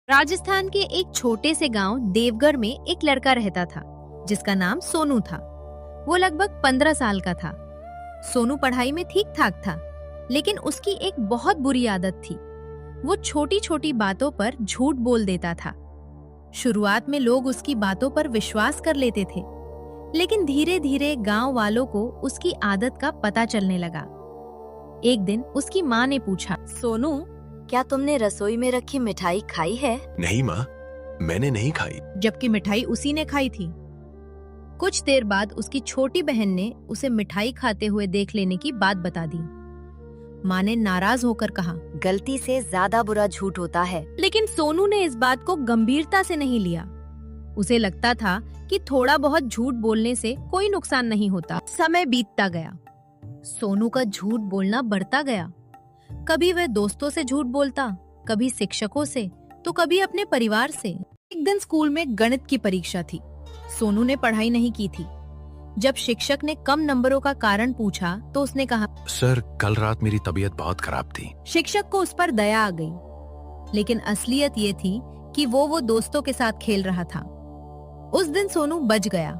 राजस्थान के एक छोटे से गांव देवगढ़ में एक लड़का रहता था जिसका नाम सोनू था। वो लगभग 15 साल का था। सोनू पढ़ाई में ठीक ठाक था, लेकिन उसकी एक बहुत बुरी आदत थी। वो छोटी छोटी बातों पर झूठ बोल देता था। शुरुआत में लोग उसकी बातों पर विश्वास कर लेते थे, लेकिन धीरे धीरे गांव वालों को उसकी आदत का पता चलने लगा। एक दिन उसकी माँ ने पूछा, सोनू, क्या तुमने रसोई में रखी मिठाई खाई है? नहीं माँ, मैंने नहीं खाई। जबकि मिठाई उसी ने खाई थी। कुछ देर बाद उसकी छोटी बहन ने उसे मिठाई खाते हुए देख लेने की बात बता दी। माँ ने नाराज होकर कहा, गलती से ज्यादा बुरा झूठ होता है। लेकिन सोनू ने इस बात को गंभीरता से नहीं लिया। उसे लगता था कि थोड़ा बहुत झूठ बोलने से कोई नुकसान नहीं होता। समय बीतता गया, सोनू का झूठ बोलना बढ़ता गया। कभी वह दोस्तों से झूठ बोलता, कभी शिक्षकों से, तो कभी अपने परिवार से। एक दिन स्कूल में गणित की परीक्षा थी। सोनू ने पढ़ाई नहीं की थी। जब शिक्षक ने कम नंबरों का कारण पूछा तो उसने कहा, सर, कल रात मेरी तबीयत बहुत खराब थी। शिक्षक को उस पर दया आ गई, लेकिन असलियत ये थी कि वो दोस्तों के साथ खेल रहा था। उस दिन सोनू बच गया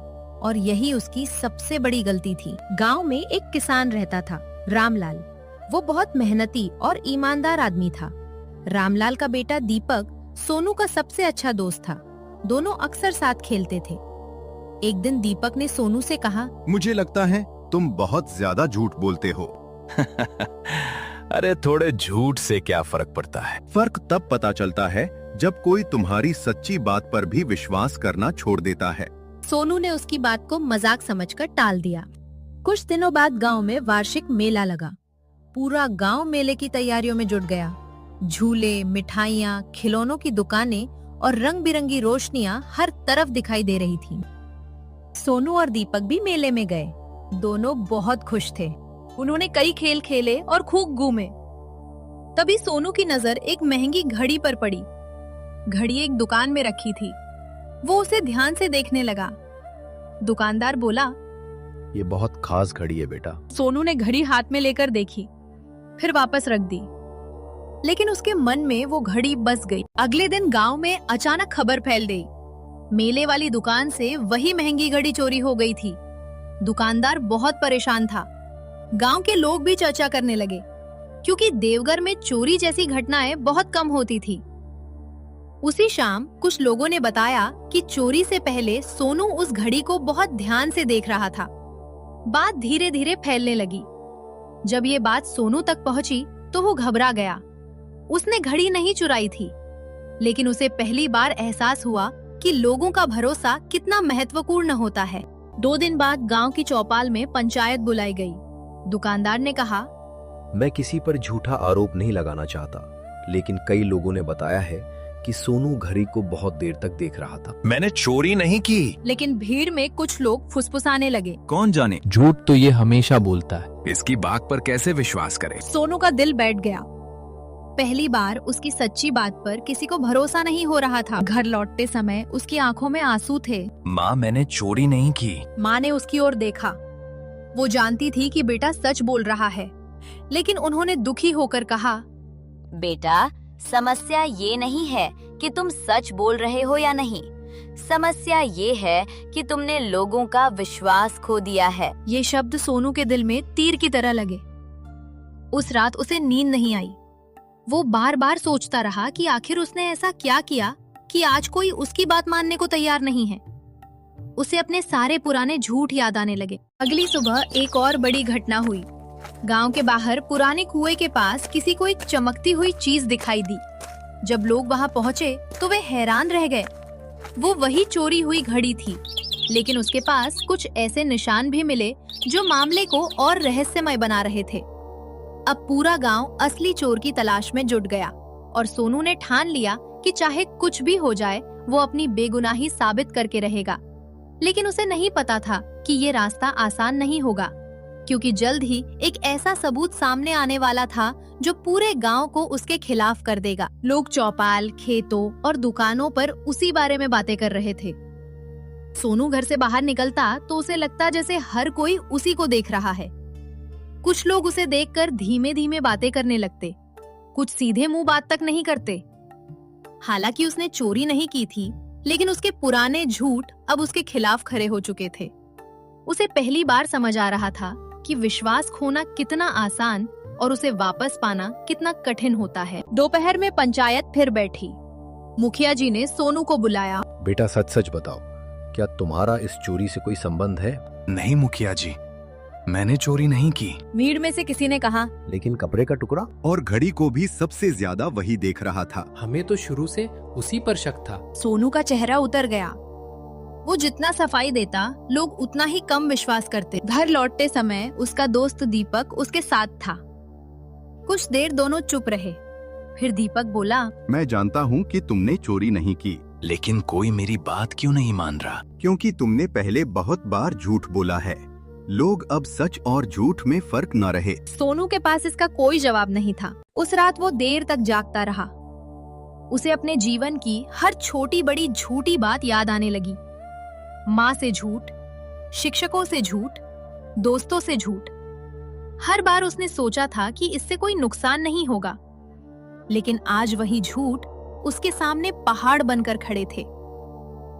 और यही उसकी सबसे बड़ी गलती थी। गांव में एक किसान रहता था, रामलाल। वो बहुत मेहनती और ईमानदार आदमी था। रामलाल का बेटा दीपक सोनू का सबसे अच्छा दोस्त था। दोनों अक्सर साथ खेलते थे। एक दिन दीपक ने सोनू से कहा, मुझे लगता है तुम बहुत ज्यादा झूठ बोलते हो। अरे थोड़े झूठ से क्या फर्क पड़ता है? फर्क तब पता चलता है जब कोई तुम्हारी सच्ची बात पर भी विश्वास करना छोड़ देता है। सोनू ने उसकी बात को मजाक समझकर टाल दिया। कुछ दिनों बाद गांव में वार्षिक मेला लगा। पूरा गांव मेले की तैयारियों में जुट गया। झूले, मिठाइयाँ, खिलौनों की दुकानें और रंग बिरंगी रोशनियां हर तरफ दिखाई दे रही थीं। सोनू और दीपक भी मेले में गए। दोनों बहुत खुश थे। उन्होंने कई खेल खेले और खूब घूमे। तभी सोनू की नजर एक महंगी घड़ी पर पड़ी। घड़ी एक दुकान में रखी थी। वो उसे ध्यान से देखने लगा। दुकानदार बोला, ये बहुत खास घड़ी है बेटा। सोनू ने घड़ी हाथ में लेकर देखी, फिर वापस रख दी। लेकिन उसके मन में वो घड़ी बस गई। अगले दिन गांव में अचानक खबर फैल गई। मेले वाली दुकान से वही महंगी घड़ी चोरी हो गई थी। दुकानदार बहुत परेशान था। गांव के लोग भी चर्चा करने लगे, क्योंकि देवघर में चोरी जैसी घटनाएं बहुत कम होती थी। उसी शाम कुछ लोगों ने बताया कि चोरी से पहले सोनू उस घड़ी को बहुत ध्यान से देख रहा था। बात धीरे धीरे फैलने लगी। जब ये बात सोनू तक पहुंची तो वो घबरा गया। उसने घड़ी नहीं चुराई थी, लेकिन उसे पहली बार एहसास हुआ कि लोगों का भरोसा कितना महत्वपूर्ण होता है। 2 दिन बाद गांव की चौपाल में पंचायत बुलाई गई। दुकानदार ने कहा, मैं किसी पर झूठा आरोप नहीं लगाना चाहता, लेकिन कई लोगों ने बताया है कि सोनू घड़ी को बहुत देर तक देख रहा था। मैंने चोरी नहीं की। लेकिन भीड़ में कुछ लोग फुसफुसाने लगे। कौन जाने, झूठ तो ये हमेशा बोलता है। इसकी बात पर कैसे विश्वास करें? सोनू का दिल बैठ गया। पहली बार उसकी सच्ची बात पर किसी को भरोसा नहीं हो रहा था। घर लौटते समय उसकी आंखों में आंसू थे। माँ, मैंने चोरी नहीं की। माँ ने उसकी ओर देखा। वो जानती थी कि बेटा सच बोल रहा है, लेकिन उन्होंने दुखी होकर कहा, बेटा, समस्या ये नहीं है कि तुम सच बोल रहे हो या नहीं। समस्या ये है कि तुमने लोगों का विश्वास खो दिया है। ये शब्द सोनू के दिल में तीर की तरह लगे। उस रात उसे नींद नहीं आई। वो बार बार सोचता रहा कि आखिर उसने ऐसा क्या किया कि आज कोई उसकी बात मानने को तैयार नहीं है। उसे अपने सारे पुराने झूठ याद आने लगे। अगली सुबह एक और बड़ी घटना हुई। गांव के बाहर पुराने कुएं के पास किसी को एक चमकती हुई चीज दिखाई दी। जब लोग वहां पहुंचे तो वे हैरान रह गए। वो वही चोरी हुई घड़ी थी, लेकिन उसके पास कुछ ऐसे निशान भी मिले जो मामले को और रहस्यमय बना रहे थे। अब पूरा गांव असली चोर की तलाश में जुट गया और सोनू ने ठान लिया कि चाहे कुछ भी हो जाए वो अपनी बेगुनाही साबित करके रहेगा। लेकिन उसे नहीं पता था कि ये रास्ता आसान नहीं होगा, क्योंकि जल्द ही एक ऐसा सबूत सामने आने वाला था जो पूरे गांव को उसके खिलाफ कर देगा। लोग चौपाल, खेतों और दुकानों पर उसी बारे में बातें कर रहे थे। सोनू घर से बाहर निकलता तो उसे लगता जैसे हर कोई उसी को देख रहा है। कुछ लोग उसे देखकर धीमे धीमे बातें करने लगते, कुछ सीधे मुंह बात तक नहीं करते। हालांकि उसने चोरी नहीं की थी, लेकिन उसके पुराने झूठ अब उसके खिलाफ खड़े हो चुके थे। उसे पहली बार समझ आ रहा था कि विश्वास खोना कितना आसान और उसे वापस पाना कितना कठिन होता है। दोपहर में पंचायत फिर बैठी। मुखिया जी ने सोनू को बुलाया। बेटा सच सच बताओ, क्या तुम्हारा इस चोरी से कोई संबंध है? नहीं मुखिया जी, मैंने चोरी नहीं की। भीड़ में से किसी ने कहा, लेकिन कपड़े का टुकड़ा? और घड़ी को भी सबसे ज्यादा वही देख रहा था। हमें तो शुरू से उसी पर शक था। सोनू का चेहरा उतर गया। वो जितना सफाई देता, लोग उतना ही कम विश्वास करते। घर लौटते समय उसका दोस्त दीपक उसके साथ था। कुछ देर दोनों चुप रहे। फिर दीपक बोला, मैं जानता हूँ कि तुमने चोरी नहीं की, लेकिन कोई मेरी बात क्यों नहीं मान रहा? क्योंकि तुमने पहले बहुत बार झूठ बोला है। लोग अब सच और झूठ में फर्क न रहे। सोनू के पास इसका कोई जवाब नहीं था। उस रात वो देर तक जागता रहा। उसे अपने जीवन की हर छोटी बड़ी झूठी बात याद आने लगी। माँ से झूठ, शिक्षकों से झूठ, दोस्तों से झूठ। हर बार उसने सोचा था कि इससे कोई नुकसान नहीं होगा, लेकिन आज वही झूठ उसके सामने पहाड़ बनकर खड़े थे।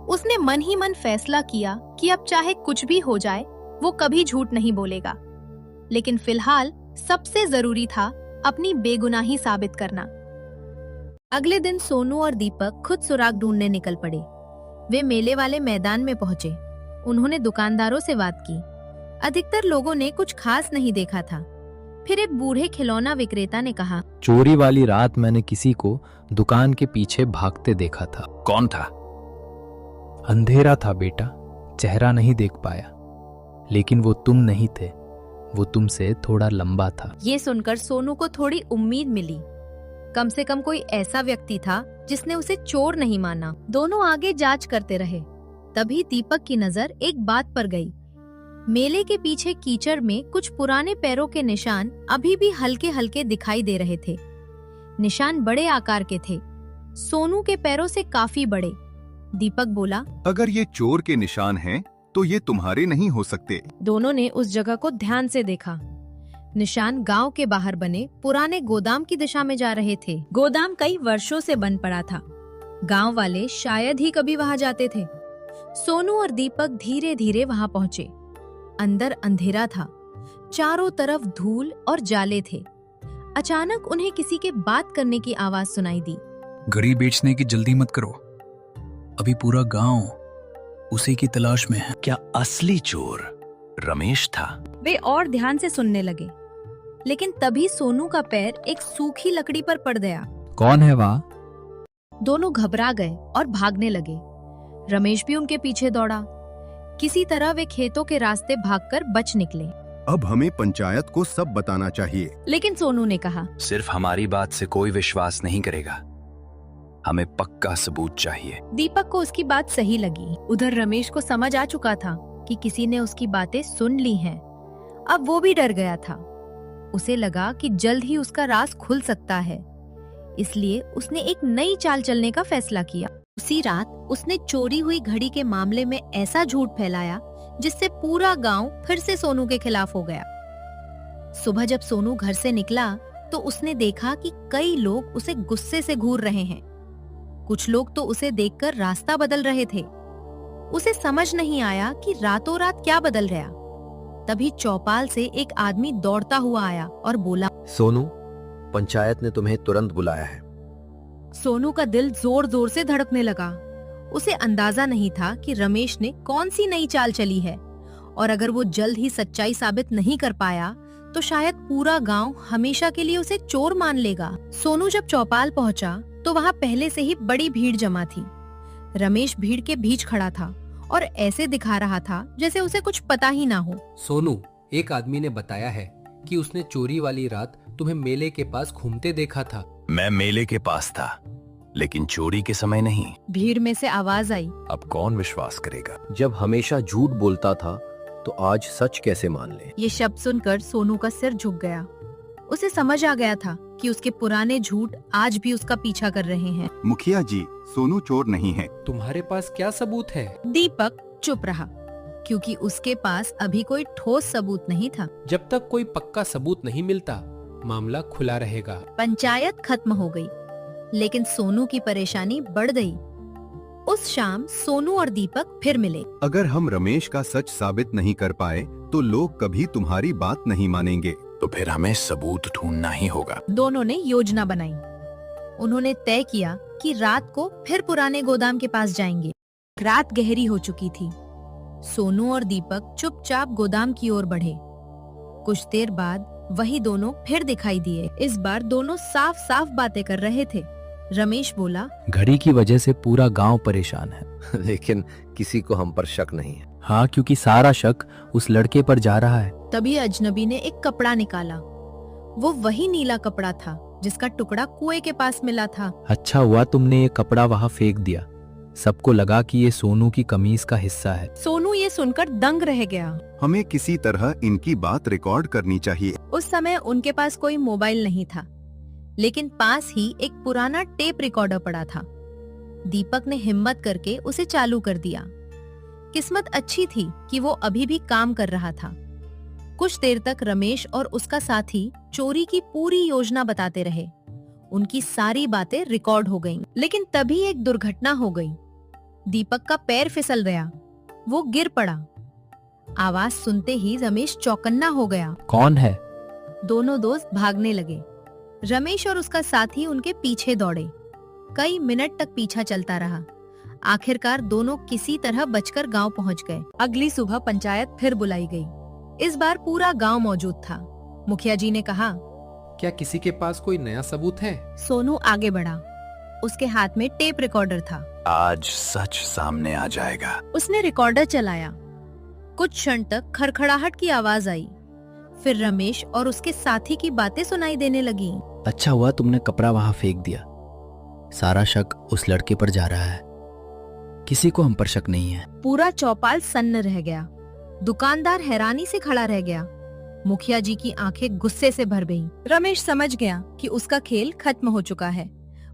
उसने मन ही मन फैसला किया कि अब चाहे कुछ भी हो जाए, वो कभी झूठ नहीं बोलेगा। लेकिन फिलहाल सबसे जरूरी था अपनी बेगुनाही साबित करना। अगले दिन सोनू और दीपक खुद सुराग ढूंढने निकल पड़े। वे मेले वाले मैदान में पहुंचे। उन्होंने दुकानदारों से बात की। अधिकतर लोगों ने कुछ खास नहीं देखा था। फिर एक बूढ़े खिलौना विक्रेता ने कहा, चोरी वाली रात मैंने किसी को दुकान के पीछे भागते देखा था। कौन था? अंधेरा था बेटा, चेहरा नहीं देख पाया, लेकिन वो तुम नहीं थे। वो तुमसे थोड़ा लंबा था। ये सुनकर सोनू को थोड़ी उम्मीद मिली। कम से कम कोई ऐसा व्यक्ति था जिसने उसे चोर नहीं माना। दोनों आगे जांच करते रहे। तभी दीपक की नजर एक बात पर गई। मेले के पीछे कीचड़ में कुछ पुराने पैरों के निशान अभी भी हल्के हल्के दिखाई दे रहे थे। निशान बड़े आकार के थे, सोनू के पैरों से काफी बड़े। दीपक बोला, अगर ये चोर के निशान हैं, तो ये तुम्हारे नहीं हो सकते। दोनों ने उस जगह को ध्यान से देखा। निशान गांव के बाहर बने पुराने गोदाम की दिशा में जा रहे थे। गोदाम कई वर्षों से बन पड़ा था। गांव वाले शायद ही कभी वहां जाते थे। सोनू और दीपक धीरे धीरे वहां पहुंचे। अंदर अंधेरा था, चारों तरफ धूल और जाले थे। अचानक उन्हें किसी के बात करने की आवाज सुनाई दी। घड़ी बेचने की जल्दी मत करो, अभी पूरा गांव उसी की तलाश में है। क्या असली चोर रमेश था? वे और ध्यान से सुनने लगे, लेकिन तभी सोनू का पैर एक सूखी लकड़ी पर पड़ गया। कौन है वहाँ? दोनों घबरा गए और भागने लगे। रमेश भी उनके पीछे दौड़ा। किसी तरह वे खेतों के रास्ते भागकर बच निकले। अब हमें पंचायत को सब बताना चाहिए। लेकिन सोनू ने कहा, सिर्फ हमारी बात से कोई विश्वास नहीं करेगा, हमें पक्का सबूत चाहिए। दीपक को उसकी बात सही लगी। उधर रमेश को समझ आ चुका था कि किसी ने उसकी बातें सुन ली हैं। अब वो भी डर गया था। उसे लगा कि जल्द ही उसका राज खुल सकता है, इसलिए उसने एक नई चाल चलने का फैसला किया। उसी रात उसने चोरी हुई घड़ी के मामले में ऐसा झूठ फैलाया जिससे पूरा गांव फिर से सोनू के खिलाफ हो गया। सुबह जब सोनू घर से निकला तो उसने देखा कि कई लोग उसे गुस्से से घूर रहे हैं। कुछ लोग तो उसे देखकर रास्ता बदल रहे थे। उसे समझ नहीं आया कि रातों रात क्या बदल गया। तभी चौपाल से एक आदमी दौड़ता हुआ आया और बोला, सोनू, पंचायत ने तुम्हें तुरंत बुलाया है। सोनू का दिल जोर जोर से धड़कने लगा। उसे अंदाजा नहीं था कि रमेश ने कौन सी नई चाल चली है, और अगर वो जल्द ही सच्चाई साबित नहीं कर पाया तो शायद पूरा गांव हमेशा के लिए उसे चोर मान लेगा। सोनू जब चौपाल पहुंचा तो वहां पहले से ही बड़ी भीड़ जमा थी। रमेश भीड़ के बीच खड़ा था और ऐसे दिखा रहा था जैसे उसे कुछ पता ही ना हो। सोनू, एक आदमी ने बताया है कि उसने चोरी वाली रात तुम्हें मेले के पास घूमते देखा था। मैं मेले के पास था, लेकिन चोरी के समय नहीं। भीड़ में से आवाज आई, अब कौन विश्वास करेगा? जब हमेशा झूठ बोलता था तो आज सच कैसे मान ले? ये शब्द सुनकर सोनू का सिर झुक गया। उसे समझ आ गया था कि उसके पुराने झूठ आज भी उसका पीछा कर रहे हैं। मुखिया जी, सोनू चोर नहीं है। तुम्हारे पास क्या सबूत है? दीपक चुप रहा, क्योंकि उसके पास अभी कोई ठोस सबूत नहीं था। जब तक कोई पक्का सबूत नहीं मिलता, मामला खुला रहेगा। पंचायत खत्म हो गई। लेकिन सोनू की परेशानी बढ़ गई। उस शाम सोनू और दीपक फिर मिले। अगर हम रमेश का सच साबित नहीं कर पाए तो लोग कभी तुम्हारी बात नहीं मानेंगे। तो फिर हमें सबूत ढूंढना ही होगा। दोनों ने योजना बनाई। उन्होंने तय किया कि रात को फिर पुराने गोदाम के पास जाएंगे। रात गहरी हो चुकी थी। सोनू और दीपक चुपचाप गोदाम की ओर बढ़े। कुछ देर बाद वही दोनों फिर दिखाई दिए। इस बार दोनों साफ साफ बातें कर रहे थे। रमेश बोला, घड़ी की वजह से पूरा गांव परेशान है। लेकिन किसी को हम पर शक नहीं है। हाँ, क्योंकि सारा शक उस लड़के पर जा रहा है। तभी अजनबी ने एक कपड़ा निकाला। वो वही नीला कपड़ा था जिसका टुकड़ा कुएं के पास मिला था। अच्छा हुआ तुमने ये कपड़ा वहां फेंक दिया। सबको लगा कि ये सोनू की कमीज का हिस्सा है। सोनू ये सुनकर दंग रह गया। हमें किसी तरह इनकी बात रिकॉर्ड करनी चाहिए। उस समय उनके पास कोई मोबाइल नहीं था, लेकिन पास ही एक पुराना टेप रिकॉर्डर पड़ा था। दीपक ने हिम्मत करके उसे चालू कर दिया। किस्मत अच्छी थी कि वो अभी भी काम कर रहा था। कुछ देर तक रमेश और उसका साथी चोरी की पूरी योजना बताते रहे। उनकी सारी बातें रिकॉर्ड हो गईं। लेकिन तभी एक दुर्घटना हो गई। दीपक का पैर फिसल गया। वो गिर पड़ा। आवाज सुनते ही रमेश चौकन्ना हो गया। कौन है? दोनों दोस्त भागने लगे। रमेश और उसका साथी उनके पीछे दौड़े। कई मिनट तक पीछा चलता रहा। आखिरकार दोनों किसी तरह बचकर गांव पहुंच गए। अगली सुबह पंचायत फिर बुलाई गई। इस बार पूरा गांव मौजूद था। मुखिया जी ने कहा, क्या किसी के पास कोई नया सबूत है? सोनू आगे बढ़ा। उसके हाथ में टेप रिकॉर्डर था। आज सच सामने आ जाएगा। उसने रिकॉर्डर चलाया। कुछ क्षण तक खड़खड़ाहट की आवाज आई। फिर रमेश और उसके साथी की बातें सुनाई देने लगी। अच्छा हुआ तुमने कपड़ा वहां फेंक दिया। सारा शक उस लड़के पर जा रहा है। किसी को हम पर शक नहीं है। पूरा चौपाल सन्न रह गया। दुकानदार हैरानी से खड़ा रह गया। मुखिया जी की आंखें गुस्से से भर गईं। रमेश समझ गया कि उसका खेल खत्म हो चुका है।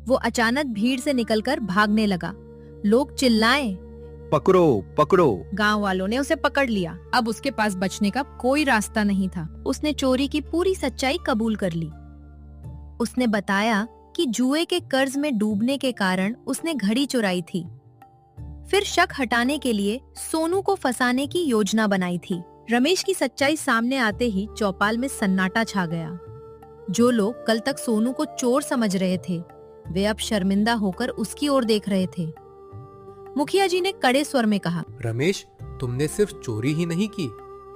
वो अचानक भीड़ से निकलकर भागने लगा। लोग चिल्लाए, पकड़ो पकड़ो। गांव वालों ने उसे पकड़ लिया। अब उसके पास बचने का कोई रास्ता नहीं था। उसने चोरी की पूरी सच्चाई कबूल कर ली। उसने बताया कि जुए के कर्ज में डूबने के कारण उसने घड़ी चुराई थी। फिर शक हटाने के लिए सोनू को फंसाने की योजना बनाई थी। रमेश की सच्चाई सामने आते ही चौपाल में सन्नाटा छा गया। जो लोग कल तक सोनू को चोर समझ रहे थे, वे अब शर्मिंदा होकर उसकी ओर देख रहे थे। मुखिया जी ने कड़े स्वर में कहा, रमेश, तुमने सिर्फ चोरी ही नहीं की,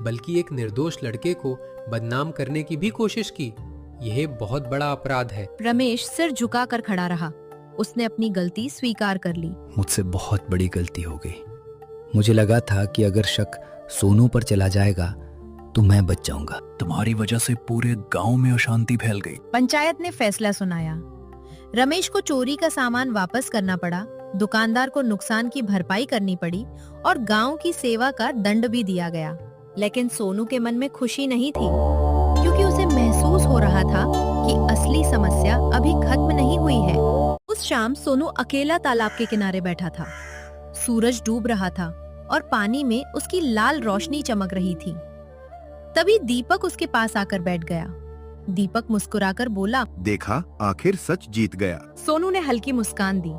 बल्कि एक निर्दोष लड़के को बदनाम करने की भी कोशिश की। यह बहुत बड़ा अपराध है। रमेश सिर झुकाकर खड़ा रहा। उसने अपनी गलती स्वीकार कर ली। मुझसे बहुत बड़ी गलती हो गई। मुझे लगा था कि अगर शक सोनू पर चला जाएगा तो मैं बच जाऊंगा। तुम्हारी वजह से पूरे गांव में अशांति फैल गई। पंचायत ने फैसला सुनाया। रमेश को चोरी का सामान वापस करना पड़ा, दुकानदार को नुकसान की भरपाई करनी पड़ी और गांव की सेवा का दंड भी दिया गया। लेकिन सोनू के मन में खुशी नहीं थी, क्योंकि उसे महसूस हो रहा था कि असली समस्या अभी खत्म नहीं हुई है। उस शाम सोनू अकेला तालाब के किनारे बैठा था। सूरज डूब रहा था और पानी में उसकी लाल रोशनी चमक रही थी। तभी दीपक उसके पास आकर बैठ गया। दीपक मुस्कुराकर बोला, देखा, आखिर सच जीत गया। सोनू ने हल्की मुस्कान दी,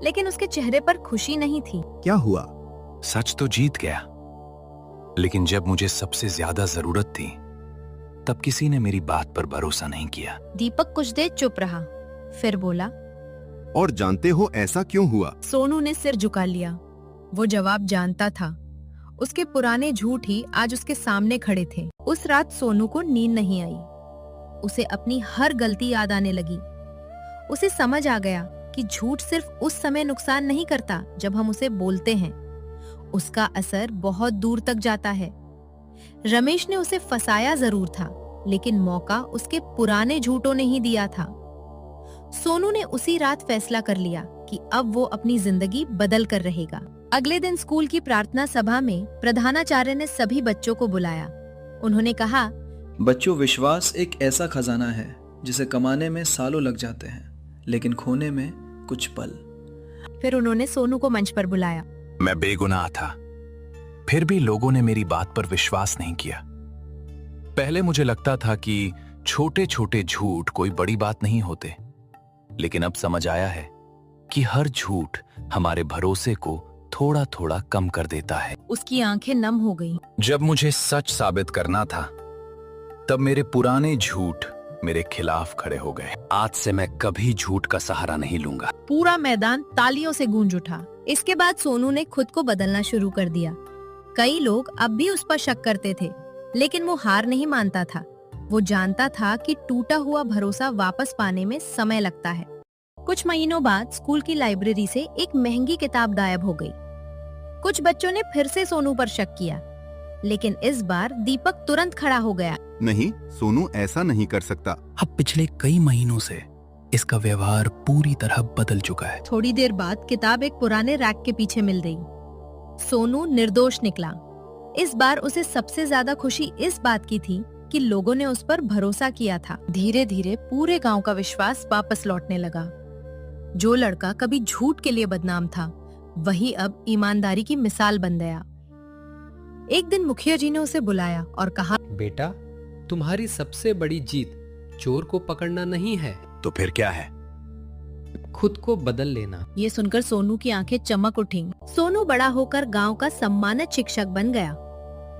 लेकिन उसके चेहरे पर खुशी नहीं थी। क्या हुआ? सच तो जीत गया, लेकिन जब मुझे सबसे ज्यादा जरूरत थी तब किसी ने मेरी बात पर भरोसा नहीं किया। दीपक कुछ देर चुप रहा, फिर बोला, और जानते हो ऐसा क्यों हुआ? सोनू ने सिर झुका लिया। वो जवाब जानता था। उसके पुराने झूठ ही आज उसके सामने खड़े थे। उस रात सोनू को नींद नहीं आई। उसे अपनी हर गलती याद आने लगी। उसे समझ आ गया कि झूठ सिर्फ उस समय नुकसान नहीं करता जब हम उसे बोलते हैं, उसका असर बहुत दूर तक जाता है। रमेश ने उसे फंसाया जरूर था, लेकिन मौका उसके पुराने झूठों ने ही दिया था। सोनू ने उसी रात फैसला कर लिया कि अब वो अपनी जिंदगी बदल कर रहेगा। अगले दिन स्कूल की प्रार्थना सभा में प्रधानाचार्य ने सभी बच्चों को बुलाया। उन्होंने कहा, बच्चों, विश्वास एक ऐसा खजाना है जिसे कमाने में सालों लग जाते हैं, लेकिन खोने में कुछ पल। फिर उन्होंने सोनू को मंच पर बुलाया। मैं बेगुनाह था, फिर भी लोगों ने मेरी बात पर विश्वास नहीं किया। पहले मुझे लगता था कि छोटे छोटे झूठ कोई बड़ी बात नहीं होते, लेकिन अब समझ आया है कि हर झूठ हमारे भरोसे को थोड़ा थोड़ा कम कर देता है। उसकी आंखें नम हो गईं। जब मुझे सच साबित करना था, तब मेरे पुराने झूठ मेरे खिलाफ खड़े हो गए। आज से मैं कभी झूठ का सहारा नहीं लूंगा। पूरा मैदान तालियों से गूंज उठा। इसके बाद सोनू ने खुद को बदलना शुरू कर दिया। कई लोग अब भी उस पर शक करते थे, लेकिन वो हार नहीं मानता था। वो जानता था कि टूटा हुआ भरोसा वापस पाने में समय लगता है। कुछ महीनों बाद स्कूल की लाइब्रेरी से एक महंगी किताब गायब हो गई। कुछ बच्चों ने फिर से सोनू पर शक किया, लेकिन इस बार दीपक तुरंत खड़ा हो गया। नहीं, सोनू ऐसा नहीं कर सकता। अब पिछले कई महीनों से इसका व्यवहार पूरी तरह बदल चुका है। थोड़ी देर बाद किताब एक पुराने रैक के पीछे मिल गई। सोनू निर्दोष निकला। इस बार उसे सबसे ज्यादा खुशी इस बात की थी कि लोगों ने उस पर भरोसा किया था। धीरे धीरे पूरे गांव का विश्वास वापस लौटने लगा। जो लड़का कभी झूठ के लिए बदनाम था, वही अब ईमानदारी की मिसाल बन गया। एक दिन मुखिया जी ने उसे बुलाया और कहा, बेटा, तुम्हारी सबसे बड़ी जीत चोर को पकड़ना नहीं है, तो फिर क्या है? खुद को बदल लेना। ये सुनकर सोनू की आंखें चमक उठीं। सोनू बड़ा होकर गांव का सम्मानित शिक्षक बन गया।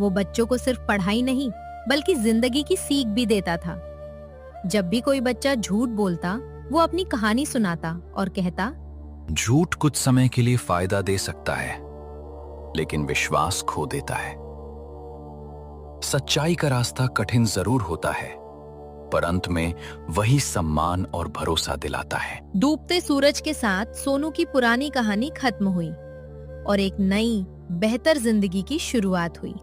वो बच्चों को सिर्फ पढ़ाई नहीं, बल्कि जिंदगी की सीख भी देता था। जब भी कोई बच्चा झूठ बोलता, वो अपनी कहानी सुनाता और कहता, झूठ कुछ समय के लिए फायदा दे सकता है, लेकिन विश्वास खो देता है। सच्चाई का रास्ता कठिन जरूर होता है, पर अंत में वही सम्मान और भरोसा दिलाता है। डूबते सूरज के साथ सोनू की पुरानी कहानी खत्म हुई और एक नई, बेहतर जिंदगी की शुरुआत हुई।